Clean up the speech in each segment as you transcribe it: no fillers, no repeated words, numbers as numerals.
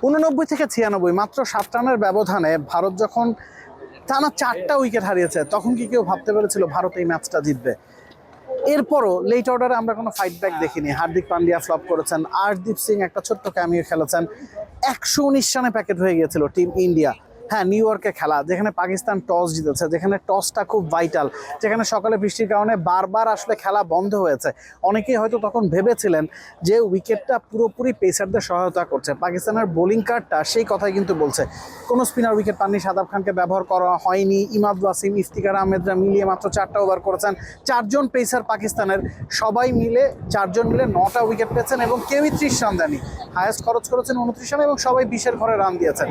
89 থেকে 96 মাত্র 7 রানের ব্যবধানে ভারত যখন টানা 4টা উইকেট হারিয়েছে, তখন কি কেউ ভাবতে পেরেছিল ভারত এই ম্যাচটা জিতবে? এরপরও লেট অর্ডারে আমরা কোনো ফাইট ব্যাক দেখিনি। হার্দিক পান্ডিয়া ফ্লপ করেছেন, আরদীপ সিং একটা ছোট্ট ক্যামিও খেলেছেন। 119 রানে প্যাকেট হয়ে গিয়েছিল টিম ইন্ডিয়া। হ্যাঁ, নিউ ইয়র্কে খেলা, যেখানে পাকিস্তান টস জিতেছে, যেখানে টসটা খুব ভাইটাল, যেখানে সকালে বৃষ্টির কারণে বারবার আসলে খেলা বন্ধ হয়েছে। অনেকেই হয়তো তখন ভেবেছিলেন যে উইকেটটা পুরোপুরি পেসারদের সহায়তা করছে। পাকিস্তানের বোলিং কার্ডটা সেই কথাই কিন্তু বলছে। কোনো স্পিনার উইকেট পাননি, শাদাব খানকে ব্যবহার করা হয়নি। ইমাদ ওয়াসিম, ইফতিকার আহমেদরা মিলিয়ে মাত্র 4টা ওভার করেছেন। 4জন পেসার পাকিস্তানের, সবাই মিলে 4জন মিলে 9টা উইকেট পেয়েছেন এবং কেউই 30 রান দেয়নি। হায়েস্ট খরচ করেছেন 29 রান এবং সবাই 20-এর ঘরে রান দিয়েছেন।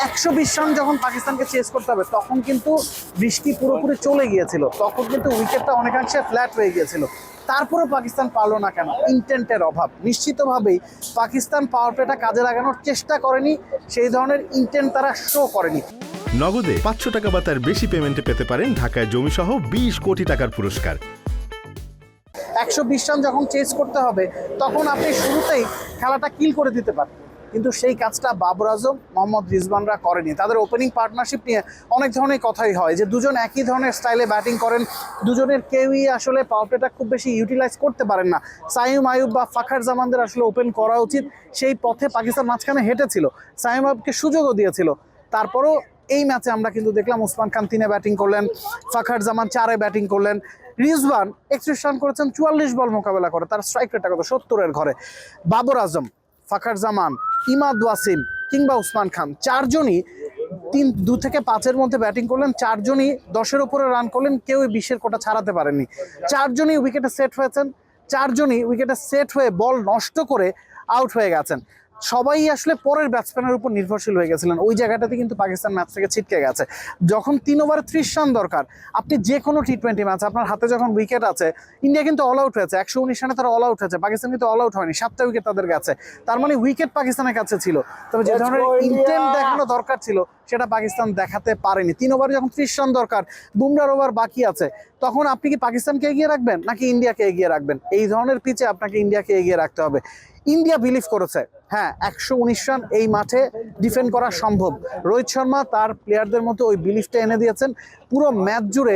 120 রান যখন পাকিস্তানকে চেস করতে হবে, তখন কিন্তু বৃষ্টি পুরোপুরি চলে গিয়েছিল, তখন কিন্তু উইকেটটা অনেকাংশে ফ্ল্যাট হয়ে গিয়েছিল। তারপরে পাকিস্তান পারলো না কেন? ইন্টেন্টের অভাব। নিশ্চিতভাবেই পাকিস্তান পাওয়ার প্লেটা কাজে লাগানোর চেষ্টা করেনি, সেই ধরনের ইন্টেন্ট তারা শো করেনি। নগদে 500 টাকা বা তার বেশি পেমেন্টে পেতে পারেন ঢাকায় জমিসহ 20 কোটি টাকার পুরস্কার। 120 রান যখন চেস করতে হবে, তখন আপনি শুরুতেই খেলাটা কিল করে দিতে পারেন, কিন্তু সেই কাজটা বাবর আজম, মোহাম্মদ রিজওয়ানরা করেনি। তাদের ওপেনিং পার্টনারশিপ নিয়ে অনেক ধরনের কথাই হয় যে দুজন একই ধরনের স্টাইলে ব্যাটিং করেন, দুজনের কেউই আসলে পাওয়ার প্লেটা খুব বেশি ইউটিলাইজ করতে পারেন না। সাইম আয়ুব বা ফাখার জামানদের আসলে ওপেন করা উচিত, সেই পথে পাকিস্তান মাঝখানে হেঁটেছিল, সাইম আয়ুবকে সুযোগও দিয়েছিল। তারপরও এই ম্যাচে আমরা কিন্তু দেখলাম ওসমান খান 3-এ ব্যাটিং করলেন, ফাখার জামান 4-এ ব্যাটিং করলেন, রিজওয়ান 31 রান করেছেন 44 বল মোকাবেলা করে, তার স্ট্রাইক রেটটা কত 70-এর ঘরে। বাবর আজম, ফাখার জামান, ইমাদ ওয়াসিম কিংবা ওসমান খান 4জনই 2 থেকে 5-এর মধ্যে ব্যাটিং করলেন, 4জনই 10-এর উপরে রান করলেন, কেউ 20-এর কোটা ছাড়াতে পারেননি। 4জনই উইকেটে সেট হয়েছেন, 4জনই উইকেটে সেট হয়ে বল নষ্ট করে আউট হয়ে গেছেন। সবাই আসলে পরের ব্যাটসম্যানের উপর নির্ভরশীল হয়ে গেছিলেন। ওই জায়গাটাতে কিন্তু পাকিস্তান ম্যাচ থেকে ছিটকে গেছে। যখন 3 ওভারে 30 রান দরকার, আপনি যে কোনো টি20 ম্যাচ, আপনার হাতে যখন উইকেট আছে, ইন্ডিয়া কিন্তু অল আউট হয়েছে, 119 রানে তারা অল আউট হয়েছে, পাকিস্তান কিন্তু অল আউট হয়নি, 7টা উইকেট তাদের কাছে। তার মানে উইকেট পাকিস্তানের কাছে ছিল, তবে যে ধরনের ইন্টেন্ট দেখানো দরকার ছিল সেটা পাকিস্তান দেখাতে পারেনি। 3 ওভারে যখন 30 রান দরকার, বুমরার ওভার বাকি আছে, তখন আপনি কি পাকিস্তানকে এগিয়ে রাখবেন নাকি ইন্ডিয়াকে এগিয়ে রাখবেন? এই ধরনের পিচে আপনাকে ইন্ডিয়াকে এগিয়ে রাখতে হবে। ইন্ডিয়া বিলিভ করেছে, হ্যাঁ 119 রান এই মাঠে ডিফেন্ড করা সম্ভব। রোহিত শর্মা তার প্লেয়ারদের মতো ওই বিলিফটা এনে দিয়েছেন। পুরো ম্যাচ জুড়ে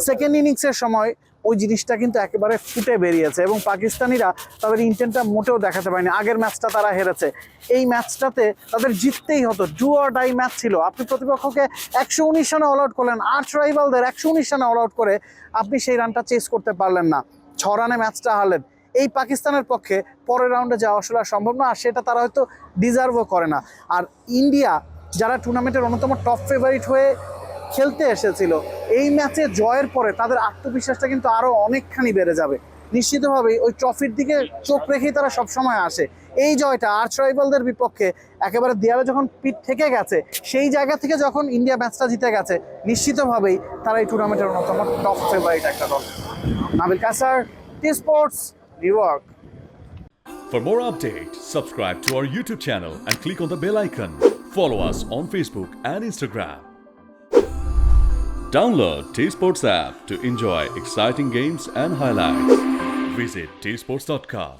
সেকেন্ড ইনিংসের সময় ওই জিনিসটা কিন্তু একেবারে ফুটে বেরিয়েছে এবং পাকিস্তানিরা তাদের ইন্টেন্টটা মোটেও দেখাতে পারেনি। আগের ম্যাচটা তারা হেরেছে, এই ম্যাচটাতে তাদের জিততেই হতো, ডু অর ডাই ম্যাচ ছিল। আপনি প্রতিপক্ষকে 119 রানে অল আউট করলেন, আর্চ রাইভালদের 119 রানে অল আউট করে আপনি সেই রানটা চেস করতে পারলেন না, 6 রানে ম্যাচটা হারলেন। এই পাকিস্তানের পক্ষে পরের রাউন্ডে যাওয়া আসলে সম্ভব না, আর সেটা তারা হয়তো ডিজার্ভও করে না। আর ইন্ডিয়া, যারা টুর্নামেন্টের অন্যতম টপ ফেভারিট হয়ে খেলতে এসেছিল, এই ম্যাচে জয়ের পরে তাদের আত্মবিশ্বাসটা কিন্তু আরও অনেকখানি বেড়ে যাবে। নিশ্চিতভাবেই ওই ট্রফির দিকে চোখ রেখেই তারা সবসময় আসে। এই জয়টা আর্চ রাইভালদের বিপক্ষে একেবারে দেয়ালে যখন পিঠ থেকে গেছে, সেই জায়গা থেকে যখন ইন্ডিয়া ম্যাচটা জিতে গেছে, নিশ্চিতভাবেই তারা এই টুর্নামেন্টের অন্যতম টপ ফেভারিট একটা দল। Nabil কাসার, টি-স্পোর্টস, New York. For more updates, subscribe to our YouTube channel and click on the bell icon. Follow us on Facebook and Instagram. Download T-Sports app to enjoy exciting games and highlights. Visit tsports.com.